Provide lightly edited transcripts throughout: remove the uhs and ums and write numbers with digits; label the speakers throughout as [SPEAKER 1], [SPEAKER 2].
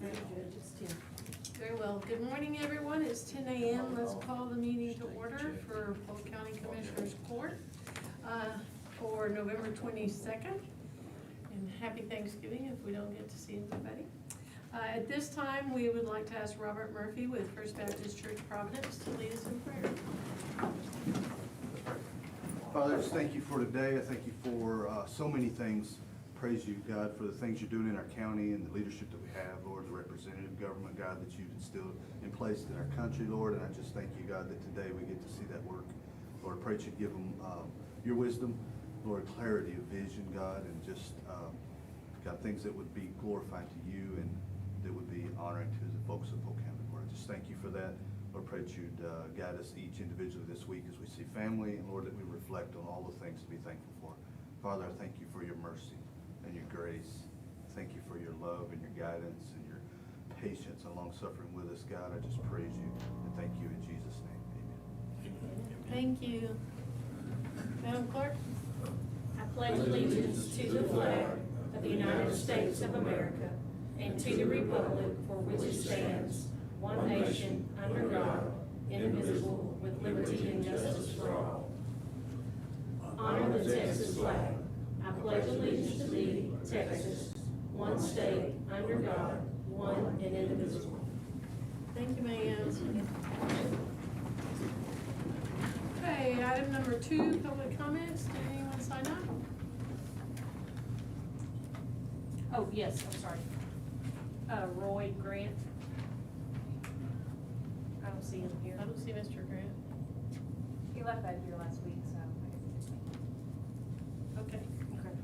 [SPEAKER 1] Very good, it's 10.
[SPEAKER 2] Very well. Good morning, everyone. It's 10 a.m. Let's call the meeting to order for Polk County Commissioners Court for November 22nd. And happy Thanksgiving if we don't get to see everybody. At this time, we would like to ask Robert Murphy with First Baptist Church Providence to lead us in prayer.
[SPEAKER 3] Father, I just thank you for today. I thank you for so many things. Praise you, God, for the things you're doing in our county and the leadership that we have, Lord, the representative government, God, that you've instilled in place in our country, Lord. And I just thank you, God, that today we get to see that work. Lord, I pray that you give them your wisdom, Lord, clarity of vision, God, and just, God, things that would be glorifying to you and that would be honoring to the folks of Polk County, Lord. I just thank you for that. Lord, pray that you'd guide us each individually this week as we see family, and Lord, that we reflect on all the things to be thankful for. Father, I thank you for your mercy and your grace. Thank you for your love and your guidance and your patience and long suffering with us, God. I just praise you and thank you in Jesus' name. Amen.
[SPEAKER 2] Thank you. Madam Clerk?
[SPEAKER 4] I pledge allegiance to the flag of the United States of America and to the republic for which it stands, one nation, under God, indivisible, with liberty and justice for all. Honor the Texas flag. I pledge allegiance to thee, Texas, one state, under God, one and indivisible.
[SPEAKER 2] Thank you, ma'am. Okay, item number 2, public comments. Did anyone sign up?
[SPEAKER 4] Oh, yes, I'm sorry. Roy Grant. I don't see him here.
[SPEAKER 2] I don't see Mr. Grant.
[SPEAKER 4] He left out here last week, so I guess it's just me.
[SPEAKER 2] Okay.
[SPEAKER 4] Okay.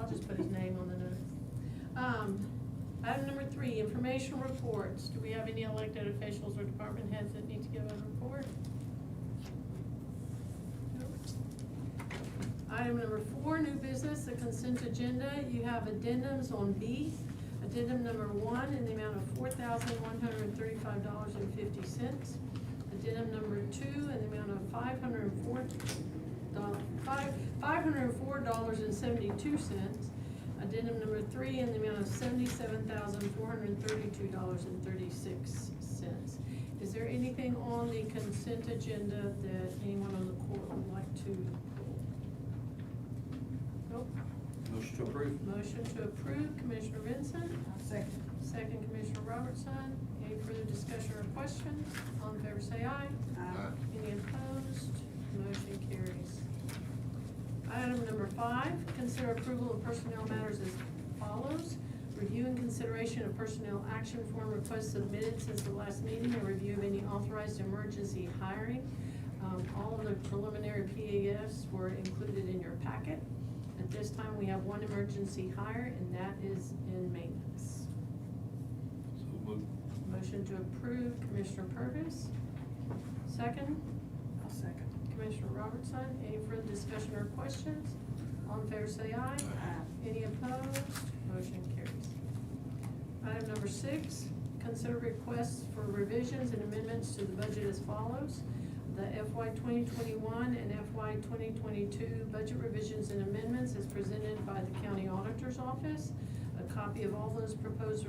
[SPEAKER 2] I'll just put his name on the note. Item number 3, informational reports. Do we have any elected officials or department heads that need to give a report? Nope. Item number 4, new business, the consent agenda. You have addendums on B. Addendum number 1 in the amount of $4,135.50. Addendum number 2 in the amount of $504.72. Addendum number 3 in the amount of $77,432.36. Is there anything on the consent agenda that anyone on the court would like to pull? Nope.
[SPEAKER 5] Motion to approve.
[SPEAKER 2] Motion to approve, Commissioner Vincent.
[SPEAKER 1] Second.
[SPEAKER 2] Second, Commissioner Robertson. Any further discussion or questions? All in favor say aye.
[SPEAKER 1] Aye.
[SPEAKER 2] Any opposed? Motion carries. Item number 5, consider approval of personnel matters as follows. Review and consideration of personnel action form requests submitted since the last meeting, and review of any authorized emergency hiring. All of the preliminary PAFs were included in your packet. At this time, we have one emergency hire, and that is in maintenance.
[SPEAKER 5] So moved.
[SPEAKER 2] Motion to approve, Commissioner Purvis. Second,
[SPEAKER 1] I'll second.
[SPEAKER 2] Commissioner Robertson. Any further discussion or questions? All in favor say aye.
[SPEAKER 1] Aye.
[SPEAKER 2] Any opposed? Motion carries. Item number 6, consider requests for revisions and amendments to the budget as follows. The FY 2021 and FY 2022 budget revisions and amendments is presented by the County Auditor's Office. A copy of all those proposed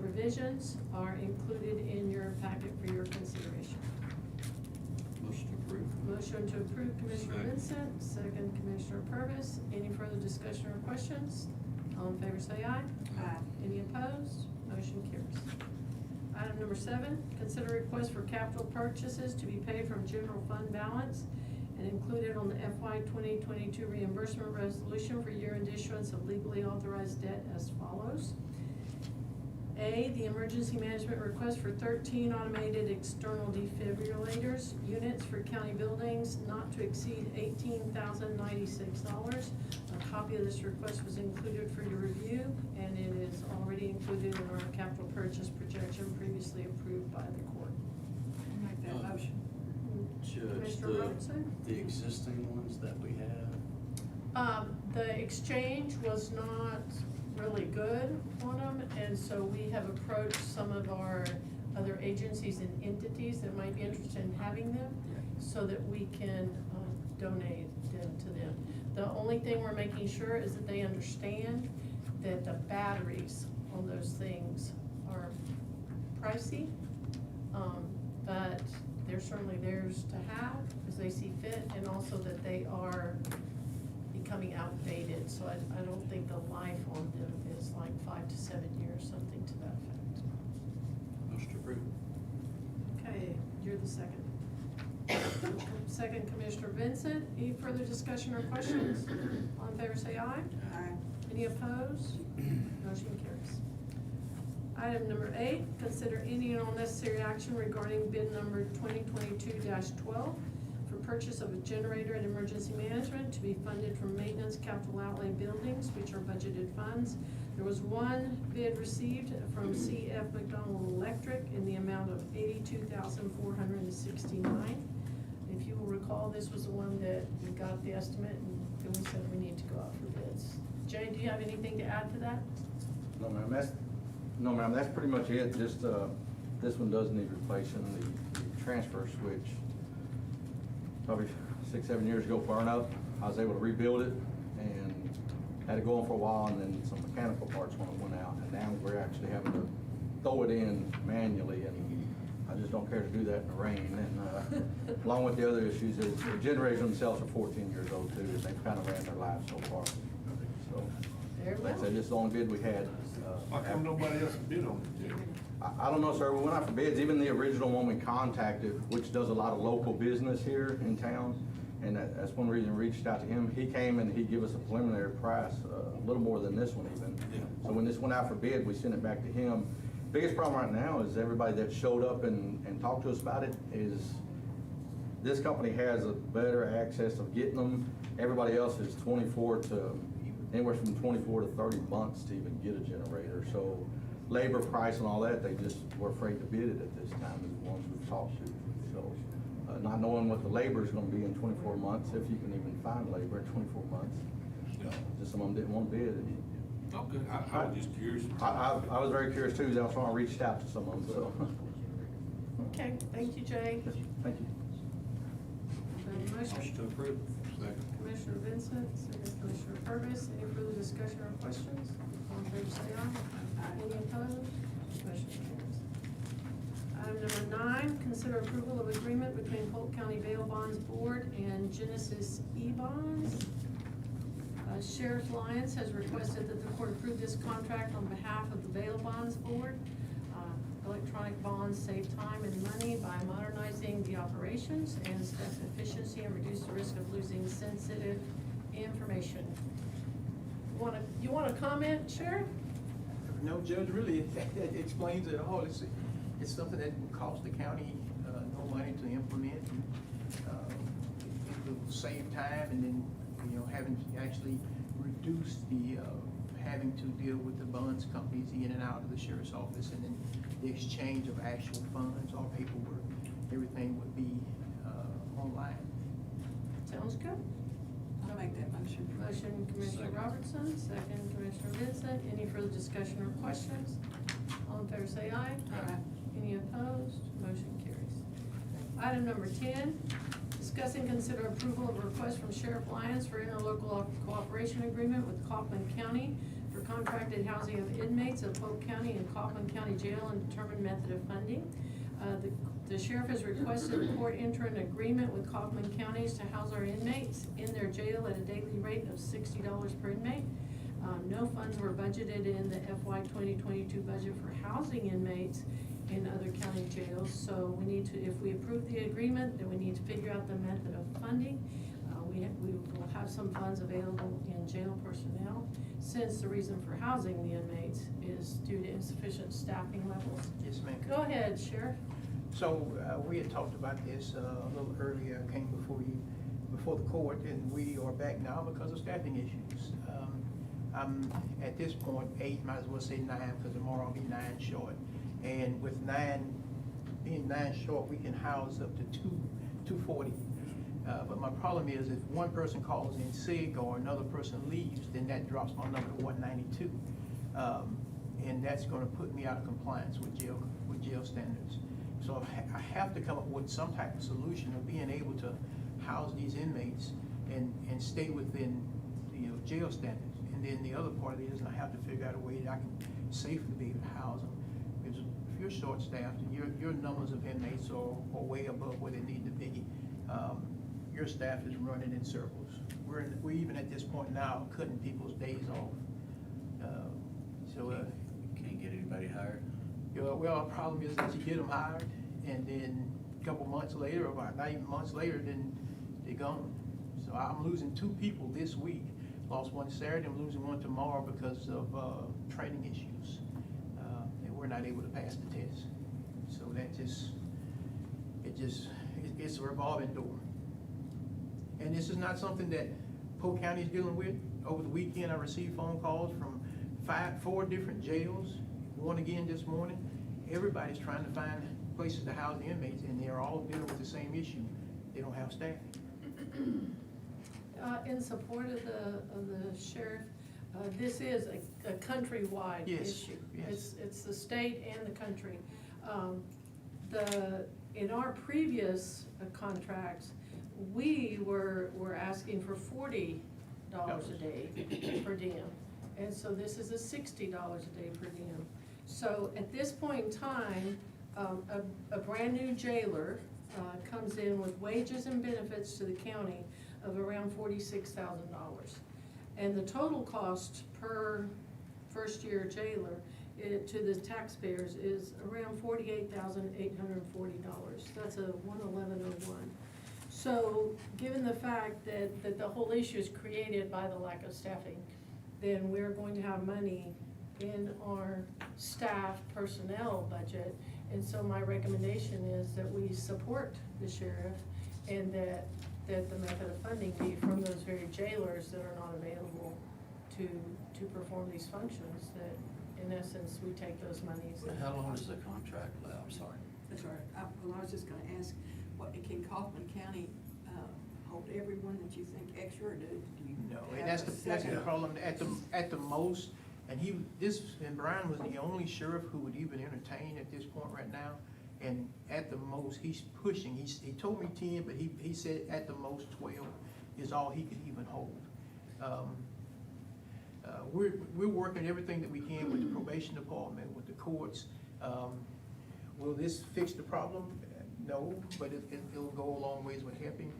[SPEAKER 2] revisions are included in your packet for your consideration.
[SPEAKER 5] Motion to approve.
[SPEAKER 2] Motion to approve, Commissioner
[SPEAKER 5] Second.
[SPEAKER 2] Vincent, second, Commissioner Purvis. Any further discussion or questions? All in favor say aye.
[SPEAKER 1] Aye.
[SPEAKER 2] Any opposed? Motion carries. Item number 7, consider request for capital purchases to be paid from general fund balance and included on the FY 2022 reimbursement resolution for year-end issuance of legally authorized debt as follows. A, the emergency management request for 13 automated external defibrillators units for county buildings not to exceed $18,096. A copy of this request was included for your review, and it is already included in our capital purchase projection previously approved by the court.
[SPEAKER 1] I'll make that motion.
[SPEAKER 5] Judge,
[SPEAKER 2] Commissioner Robertson?
[SPEAKER 5] the existing ones that we have,
[SPEAKER 2] The exchange was not really good on them, and so we have approached some of our other agencies and entities that might be interested in having them so that we can donate them to them. The only thing we're making sure is that they understand that the batteries on those things are pricey. But they're certainly theirs to have as they see fit, and also that they are becoming outdated, so I don't think the life on them is like 5 to 7 years, something to that effect.
[SPEAKER 5] Motion approved.
[SPEAKER 2] Okay, you're the second. Second, Commissioner Vincent. Any further discussion or questions? All in favor, say aye.
[SPEAKER 1] Aye.
[SPEAKER 2] Any opposed? Motion carries. Item number 8, consider any and all necessary action regarding bid number 2022-12 for purchase of a generator and emergency management to be funded from maintenance capital outlay buildings, which are budgeted funds. There was one bid received from C.F. McDonald Electric in the amount of $82,469. If you will recall, this was the one that we got the estimate and then we said we need to go out for bids. Jay, do you have anything to add to that?
[SPEAKER 6] No, ma'am, that's pretty much it. Just, this one does need replacing. The transfer switch, probably 6, 7 years ago, burned up. I was able to rebuild it and had it going for a while, and then some mechanical parts went out, and now we're actually having to throw it in manually, and I just don't care to do that in the rain. And along with the other issues, the generators themselves are 14 years old too, and they've kind of ran their lives so far. So,
[SPEAKER 2] Very
[SPEAKER 6] like I
[SPEAKER 2] well.
[SPEAKER 6] said, this is the only bid we had.
[SPEAKER 7] How come nobody else bid on it, Jay?
[SPEAKER 6] I don't know, sir, we went out for bids, even the original one we contacted, which does a lot of local business here in town, and that's one reason we reached out to him. He came and he gave us a preliminary price, a little more than this one even.
[SPEAKER 7] Yeah.
[SPEAKER 6] So when this went out for bid, we sent it back to him. Biggest problem right now is everybody that showed up and talked to us about it is this company has a better access of getting them. Everybody else is anywhere from 24 to 30 months to even get a generator. So labor price and all that, they just were afraid to bid it at this time, is the ones we've talked to. So not knowing what the labor is gonna be in 24 months, if you can even find labor in 24 months. Just some of them didn't want to bid.
[SPEAKER 7] Okay, I was just curious.
[SPEAKER 6] I was very curious too, that's why I reached out to some of them, so.
[SPEAKER 2] Okay, thank you, Jay.
[SPEAKER 6] Thank you.
[SPEAKER 2] Motion.
[SPEAKER 5] Motion to approve.
[SPEAKER 7] Second.
[SPEAKER 2] Commissioner Vincent, second Commissioner Purvis. Any further discussion or questions? All in favor, say aye. Any opposed? Motion carries. Item number 9, consider approval of agreement between Polk County Bail Bonds Board and Genesis E-Bonds. Sheriff Lyons has requested that the court approve this contract on behalf of the Bail Bonds Board. Electronic bonds save time and money by modernizing the operations and staff efficiency and reduce the risk of losing sensitive information. You want to comment, Sheriff?
[SPEAKER 8] No, Judge, really, it explains it all. It's something that would cost the county no money to implement. It will save time, and then, having to actually reduce the, having to deal with the bonds companies in and out of the sheriff's office, and then the exchange of actual funds or paperwork, everything would be online.
[SPEAKER 2] Sounds good.
[SPEAKER 1] I'll make that motion.
[SPEAKER 2] Motion Commissioner Robertson, second Commissioner Vincent. Any further discussion or questions? All in favor say aye.
[SPEAKER 1] Aye.
[SPEAKER 2] Any opposed? Motion carries. Item number 10, discuss and consider approval of a request from Sheriff Lyons for interlocal cooperation agreement with Kaufman County for contracted housing of inmates of Polk County and Kaufman County Jail and determined method of funding. The sheriff has requested the court enter an agreement with Kaufman counties to house our inmates in their jail at a daily rate of $60 per inmate. No funds were budgeted in the FY 2022 budget for housing inmates in other county jails. So we need to, if we approve the agreement, then we need to figure out the method of funding. We will have some funds available in jail personnel, since the reason for housing the inmates is due to insufficient staffing levels.
[SPEAKER 8] Yes, ma'am.
[SPEAKER 2] Go ahead, Sheriff.
[SPEAKER 8] So, we had talked about this a little earlier, came before the court, and we are back now because of staffing issues. I'm, at this point, 8, might as well say 9, because tomorrow I'll be 9 short. And with being 9 short, we can house up to 240. But my problem is, if one person calls in sick or another person leaves, then that drops my number to 192. And that's gonna put me out of compliance with jail standards. So I have to come up with some type of solution of being able to house these inmates and stay within jail standards. And then the other part of it is I have to figure out a way that I can safely be able to house them. Because if you're short-staffed and your numbers of inmates are way above where they need to be, your staff is running in circles. We're even at this point now cutting people's days off.
[SPEAKER 5] Can't get anybody hired?
[SPEAKER 8] Well, the problem is that you get them hired, and then a couple months later, or not even months later, then they're gone. So I'm losing 2 people this week. Lost one Saturday, I'm losing one tomorrow because of training issues. And we're not able to pass the test. So that it's a revolving door. And this is not something that Polk County is dealing with. Over the weekend, I received phone calls from 4 different jails, one again this morning. Everybody's trying to find places to house the inmates, and they're all dealing with the same issue. They don't have staff.
[SPEAKER 2] In support of the sheriff, this is a countrywide
[SPEAKER 8] Yes,
[SPEAKER 2] issue.
[SPEAKER 8] yes.
[SPEAKER 2] It's the state and the country. In our previous contracts, we were asking for $40 a day per diem. And so this is a $60 a day per diem. So at this point in time, a brand-new jailer comes in with wages and benefits to the county of around $46,000. And the total cost per first-year jailer to the taxpayers is around $48,840. That's a 11101. So given the fact that the whole issue is created by the lack of staffing, then we're going to have money in our staff personnel budget. And so my recommendation is that we support the sheriff and that the method of funding be from those very jailers that are not available to perform these functions, that in essence, we take those monies.
[SPEAKER 5] How long is the contract last? I'm sorry.
[SPEAKER 1] That's all right. Well, I was just gonna ask, can Kaufman County hold everyone that you think extra, or do you?
[SPEAKER 8] No,
[SPEAKER 1] have
[SPEAKER 8] and that's
[SPEAKER 1] a
[SPEAKER 8] the
[SPEAKER 1] second?
[SPEAKER 8] problem. At the most, and Brian was the only sheriff who would even entertain at this point right now. And at the most, he's pushing. He told me 10, but he said at the most 12 is all he could even hold. We're working everything that we can with the probation department, with the courts. Will this fix the problem? No, but it'll go a long ways with helping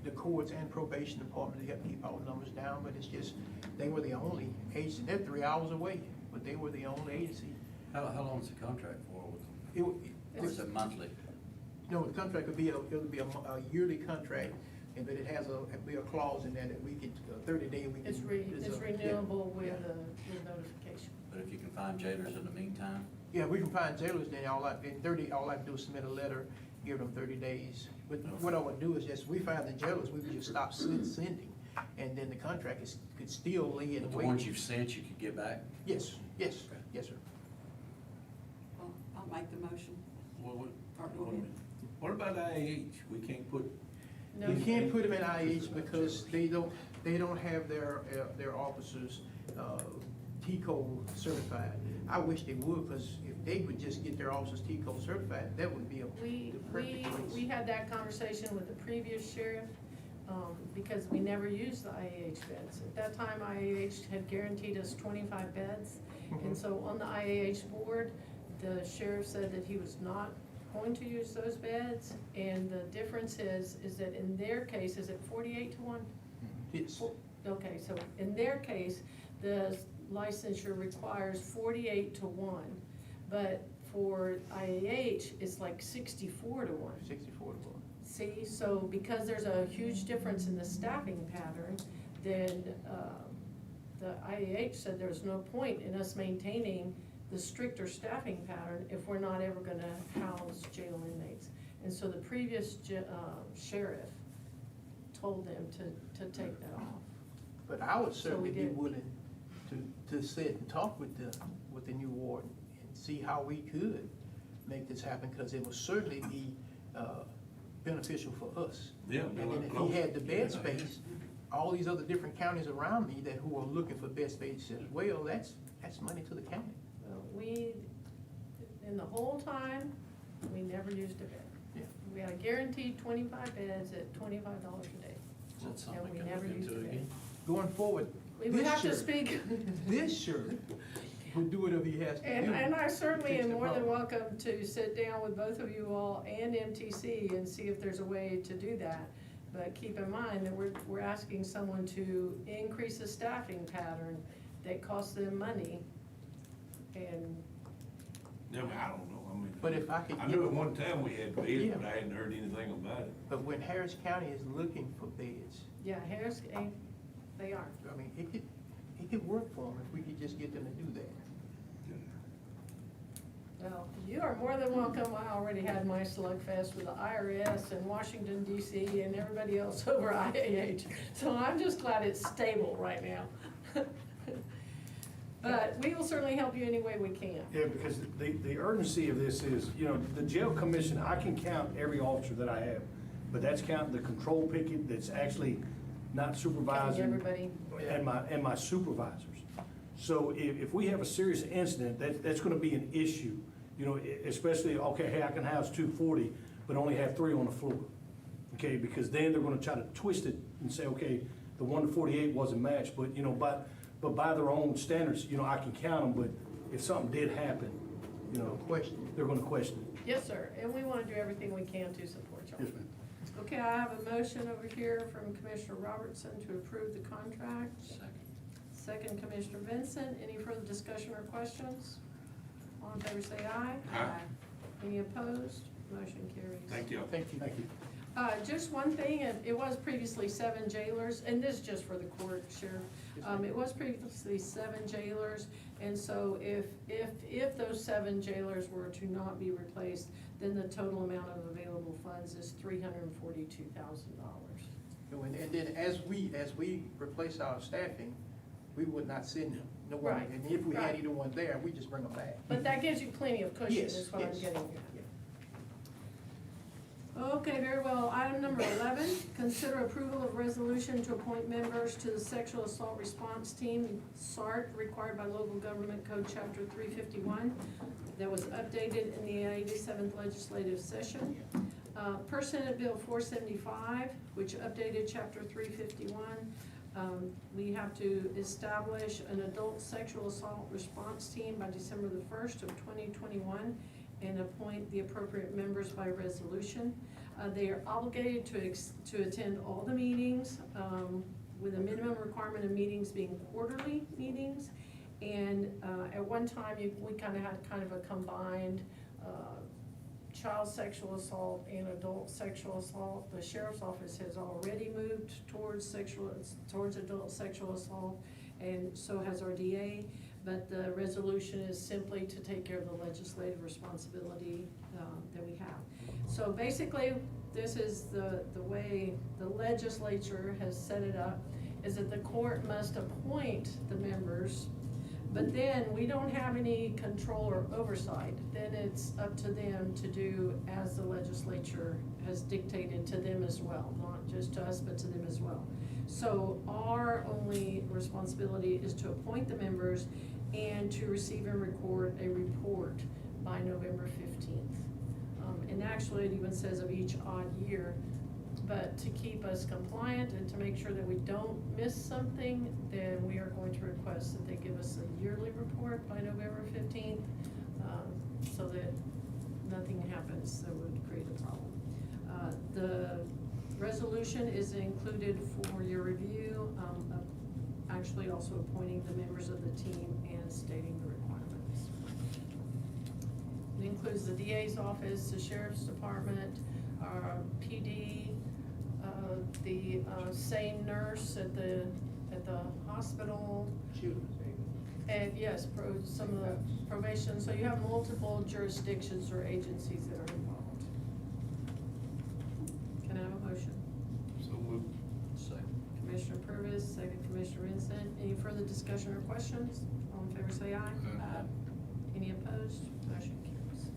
[SPEAKER 8] the courts and probation department to help keep our numbers down. But it's just, they were the only agency. They're 3 hours away, but they were the only agency.
[SPEAKER 5] How long is the contract for with them? Or is it monthly?
[SPEAKER 8] No, the contract would be a yearly contract, but it has a clause in there that we could, 30-day, we can.
[SPEAKER 2] It's renewable with notification.
[SPEAKER 5] But if you can find jailers in the meantime?
[SPEAKER 8] Yeah, we can find jailers, then all I have to do is submit a letter, give them 30 days. But what I would do is just, we find the jailers, we would just stop sending, and then the contract could still lay in
[SPEAKER 5] But the
[SPEAKER 8] wait.
[SPEAKER 5] ones you've sent, you could get back?
[SPEAKER 8] Yes, sir.
[SPEAKER 1] Well, I'll make the motion.
[SPEAKER 7] Well,
[SPEAKER 1] Or go ahead.
[SPEAKER 7] what about IH? We can't put,
[SPEAKER 2] No.
[SPEAKER 8] We can't put them in IH because they don't have their officers TCO certified. I wish they would, because if they would just get their officers TCO certified, that would be the perfect place.
[SPEAKER 2] We had that conversation with the previous sheriff, because we never used the IAH beds. At that time, IAH had guaranteed us 25 beds, and so on the IAH board, the sheriff said that he was not going to use those beds, and the difference is that in their case, is it 48-1?
[SPEAKER 8] Yes.
[SPEAKER 2] Okay, so in their case, the licensure requires 48-1, but for IAH, it's like 64-1.
[SPEAKER 8] 64 to 1.
[SPEAKER 2] See, so because there's a huge difference in the staffing pattern, then the IAH said there's no point in us maintaining the stricter staffing pattern if we're not ever gonna house jail inmates. And so the previous sheriff told them to take that off.
[SPEAKER 8] But I would
[SPEAKER 2] So
[SPEAKER 8] certainly
[SPEAKER 2] we
[SPEAKER 8] be
[SPEAKER 2] did.
[SPEAKER 8] willing to sit and talk with the new warden and see how we could make this happen, because it would certainly be beneficial for us.
[SPEAKER 7] Yeah,
[SPEAKER 8] And then if he had the bed space, all these other different counties around me who are looking for bed space as well, that's money to the county.
[SPEAKER 2] In the whole time, we never used a bed.
[SPEAKER 8] Yeah.
[SPEAKER 2] We had a guaranteed 25 beds at $25 a day.
[SPEAKER 5] Is that something
[SPEAKER 2] And
[SPEAKER 5] we
[SPEAKER 2] we
[SPEAKER 5] can
[SPEAKER 2] never
[SPEAKER 5] look
[SPEAKER 2] used
[SPEAKER 5] into
[SPEAKER 2] a bed.
[SPEAKER 5] again?
[SPEAKER 8] going forward,
[SPEAKER 2] We would
[SPEAKER 8] this
[SPEAKER 2] have to
[SPEAKER 8] shirt-
[SPEAKER 2] speak.
[SPEAKER 8] This shirt will do whatever he has to do.
[SPEAKER 2] And I certainly
[SPEAKER 8] Fix
[SPEAKER 2] am
[SPEAKER 8] the
[SPEAKER 2] more than
[SPEAKER 8] problem.
[SPEAKER 2] welcome to sit down with both of you all and MTC and see if there's a way to do that. But keep in mind that we're asking someone to increase a staffing pattern that costs them money. And,
[SPEAKER 7] I mean, I don't know, I mean.
[SPEAKER 8] But if I could
[SPEAKER 7] I
[SPEAKER 8] get-
[SPEAKER 7] knew at one time we had bids,
[SPEAKER 8] Yeah.
[SPEAKER 7] but I hadn't heard anything about it.
[SPEAKER 8] But when Harris County is looking for bids,
[SPEAKER 2] yeah, Harris, they are.
[SPEAKER 8] I mean, it could work for them if we could just get them to do that.
[SPEAKER 2] Well, you are more than welcome. I already had my slugfest with the IRS and Washington DC and everybody else over IAH. So I'm just glad it's stable right now. But we will certainly help you any way we can.
[SPEAKER 9] Yeah, because the urgency of this is, you know, the jail commission, I can count every officer that I have, but that's counting the control picket that's actually not supervising.
[SPEAKER 2] Everybody.
[SPEAKER 9] And my supervisors. So if we have a serious incident, that's gonna be an issue, you know, especially, okay, hey, I can house 240, but only have 3 on the floor. Okay, because then they're gonna try to twist it and say, okay, the 1 to 48 wasn't matched, but, you know, but by their own standards, you know, I can count them, but if something did happen, you know,
[SPEAKER 8] Question.
[SPEAKER 9] they're gonna question it.
[SPEAKER 2] Yes, sir, and we want to do everything we can to support y'all.
[SPEAKER 9] Yes, ma'am.
[SPEAKER 2] Okay, I have a motion over here from Commissioner Robertson to approve the contract. Second, Commissioner Vincent. Any further discussion or questions? All in favor say aye.
[SPEAKER 7] Aye.
[SPEAKER 2] Any opposed? Motion carries.
[SPEAKER 7] Thank you.
[SPEAKER 8] Thank you.
[SPEAKER 9] Thank you.
[SPEAKER 2] Just one thing, it was previously 7 jailers, and this is just for the court, Sheriff. It was previously 7 jailers, and so if those 7 jailers were to not be replaced, then the total amount of available funds is $342,000.
[SPEAKER 8] And then as we replace our staffing, we would not send no one.
[SPEAKER 2] Right,
[SPEAKER 8] And if we had
[SPEAKER 2] right.
[SPEAKER 8] either one there, we just bring them back.
[SPEAKER 2] But that gives you plenty of cushion,
[SPEAKER 8] Yes,
[SPEAKER 2] is what I'm
[SPEAKER 8] yes.
[SPEAKER 2] getting at. Okay, very well. Item number 11, consider approval of resolution to appoint members to the Sexual Assault Response Team, SART, required by Local Government Code Chapter 351, that was updated in the 87th legislative session. Per Senate Bill 475, which updated Chapter 351, we have to establish an adult sexual assault response team by December the 1st of 2021 and appoint the appropriate members by resolution. They are obligated to attend all the meetings, with a minimum requirement of meetings being quarterly meetings. And at one time, we kind of had a combined child sexual assault and adult sexual assault. The sheriff's office has already moved towards adult sexual assault, and so has our DA. But the resolution is simply to take care of the legislative responsibility that we have. So basically, this is the way the legislature has set it up, is that the court must appoint the members, but then we don't have any control or oversight. Then it's up to them to do as the legislature has dictated to them as well, not just to us, but to them as well. So our only responsibility is to appoint the members and to receive and record a report by November 15th. And actually, it even says of each odd year, but to keep us compliant and to make sure that we don't miss something, then we are going to request that they give us a yearly report by November 15th, so that nothing happens that would create a problem. The resolution is included for your review, actually also appointing the members of the team and stating the requirements. It includes the DA's office, the sheriff's department, our PD, the same nurse at the hospital,
[SPEAKER 8] Children's Aid.
[SPEAKER 2] and yes, some of the probation. So you have multiple jurisdictions or agencies that are involved. Can I have a motion?
[SPEAKER 7] So moved.
[SPEAKER 2] Commissioner Purvis, second Commissioner Vincent. Any further discussion or questions? All in favor say aye.
[SPEAKER 7] Aye.
[SPEAKER 2] Any opposed? Motion carries.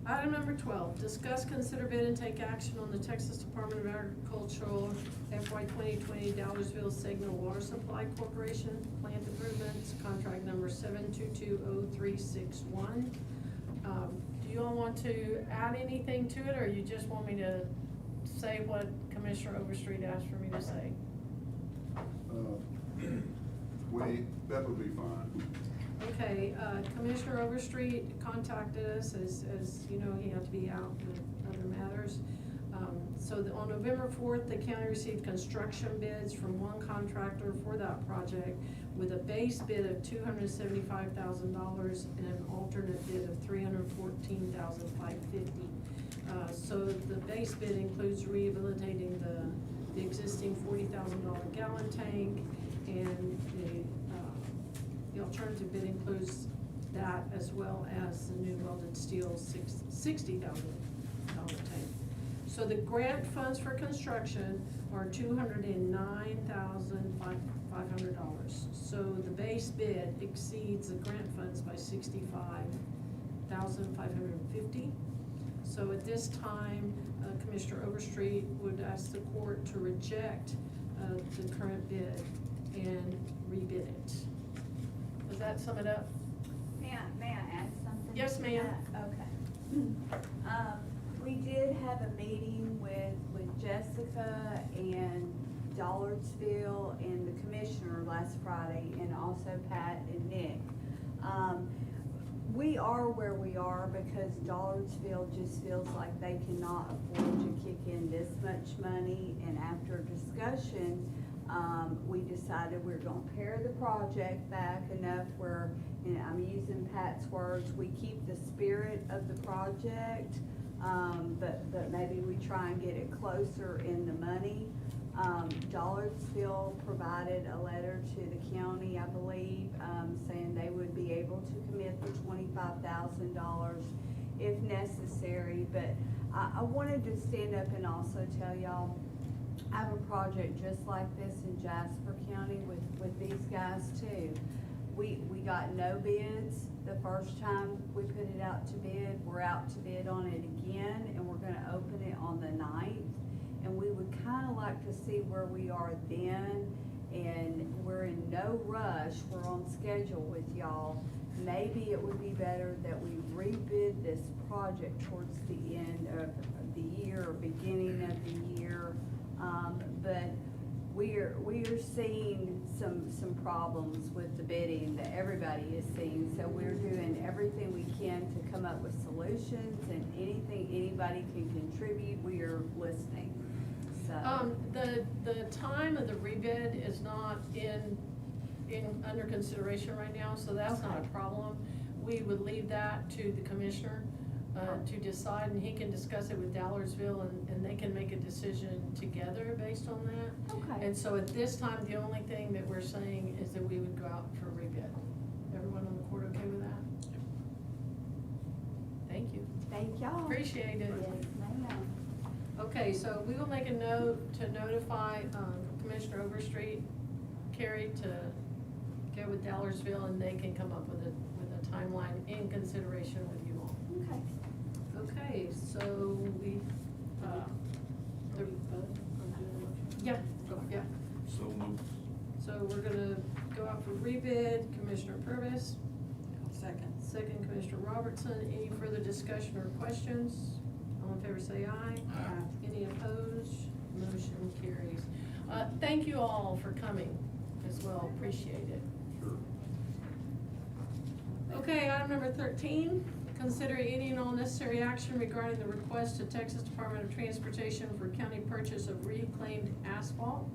[SPEAKER 2] Item number 12, discuss, consider, bid, and take action on the Texas Department of Agricultural FY 2020 Dallersville Signal Water Supply Corporation Plant Improvements, contract number 7220361. Do you all want to add anything to it, or you just want me to say what Commissioner Overstreet asked for me to say?
[SPEAKER 10] That would be fine.
[SPEAKER 2] Okay, Commissioner Overstreet contacted us, as you know, he had to be out with other matters. On November 4th, the county received construction bids from one contractor for that project with a base bid of $275,000 and an alternate bid of $314,550. So the base bid includes rehabilitating the existing $40,000 gallon tank, and the alternative bid includes that as well as the new welded steel $60,000 tank. So the grant funds for construction are $209,500. So the base bid exceeds the grant funds by $65,550. So at this time, Commissioner Overstreet would ask the court to reject the current bid and rebid it. Does that sum it up?
[SPEAKER 11] May I add something?
[SPEAKER 2] Yes,
[SPEAKER 11] to
[SPEAKER 2] ma'am.
[SPEAKER 11] that? Okay. We did have a meeting with Jessica and Dollardsville and the commissioner last Friday, and also Pat and Nick. We are where we are because Dollardsville just feels like they cannot afford to kick in this much money, and after discussion, we decided we're gonna pare the project back enough where, and I'm using Pat's words, we keep the spirit of the project, but maybe we try and get it closer in the money. Dollardsville provided a letter to the county, I believe, saying they would be able to commit the $25,000 if necessary, but I wanted to stand up and also tell y'all, I have a project just like this in Jasper County with these guys too. We got no bids the first time we put it out to bid. We're out to bid on it again, and we're gonna open it on the 9th. And we would kinda like to see where we are then, and we're in no rush, we're on schedule with y'all. Maybe it would be better that we rebid this project towards the end of the year or beginning of the year. But we are seeing some problems with the bidding that everybody is seeing. So we're doing everything we can to come up with solutions, and anything anybody can contribute, we are listening. So.
[SPEAKER 2] The time of the rebid is not under consideration right now, so that's not a problem. We would leave that to the commissioner to decide, and he can discuss it with Dollardsville, and they can make a decision together based on that.
[SPEAKER 11] Okay.
[SPEAKER 2] And so at this time, the only thing that we're saying is that we would go out for a rebid. Everyone on the court okay with that? Thank you.
[SPEAKER 11] Thank y'all.
[SPEAKER 2] Appreciate it.
[SPEAKER 11] Yes, ma'am.
[SPEAKER 2] Okay, so we will make a note to notify Commissioner Overstreet, Carrie, to get with Dollardsville, and they can come up with a timeline in consideration with you all.
[SPEAKER 11] Okay.
[SPEAKER 2] Okay, so we, yeah,
[SPEAKER 7] So moved.
[SPEAKER 2] so we're gonna go out for rebid. Commissioner Purvis,
[SPEAKER 1] Second.
[SPEAKER 2] second Commissioner Robertson. Any further discussion or questions? All in favor say aye.
[SPEAKER 1] Aye.
[SPEAKER 2] Any opposed? Motion carries. Thank you all for coming as well, appreciate it.
[SPEAKER 10] Sure.
[SPEAKER 2] Okay, item number 13, consider any and all necessary action regarding the request to Texas Department of Transportation for county purchase of reclaimed asphalt.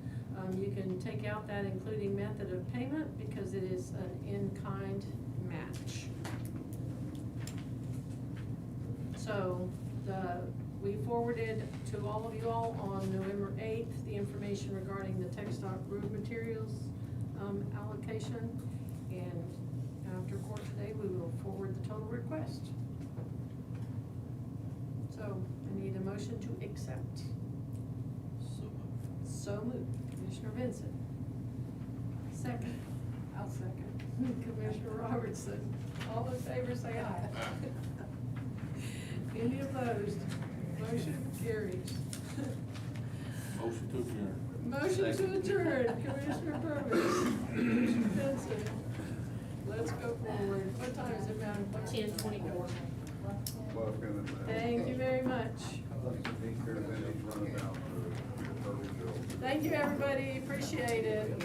[SPEAKER 2] You can take out that including method of payment because it is an in-kind match. So, we forwarded to all of you all on November 8th, the information regarding the TxDOT road materials allocation. And after court today, we will forward the total request. So, I need a motion to accept. So moved. Commissioner Vincent. Second. I'll second. Commissioner Robertson. All in favor, say aye. Any opposed? Motion carries.
[SPEAKER 7] Motion to adjourn.
[SPEAKER 2] Motion to adjourn, Commissioner Purvis, Commissioner Vincent. Let's go forward. What time is it, Madam Clerk?
[SPEAKER 4] 10:24.
[SPEAKER 10] 12 minutes.
[SPEAKER 2] Thank you very much.
[SPEAKER 10] Running out to
[SPEAKER 2] Thank you, everybody, appreciate it.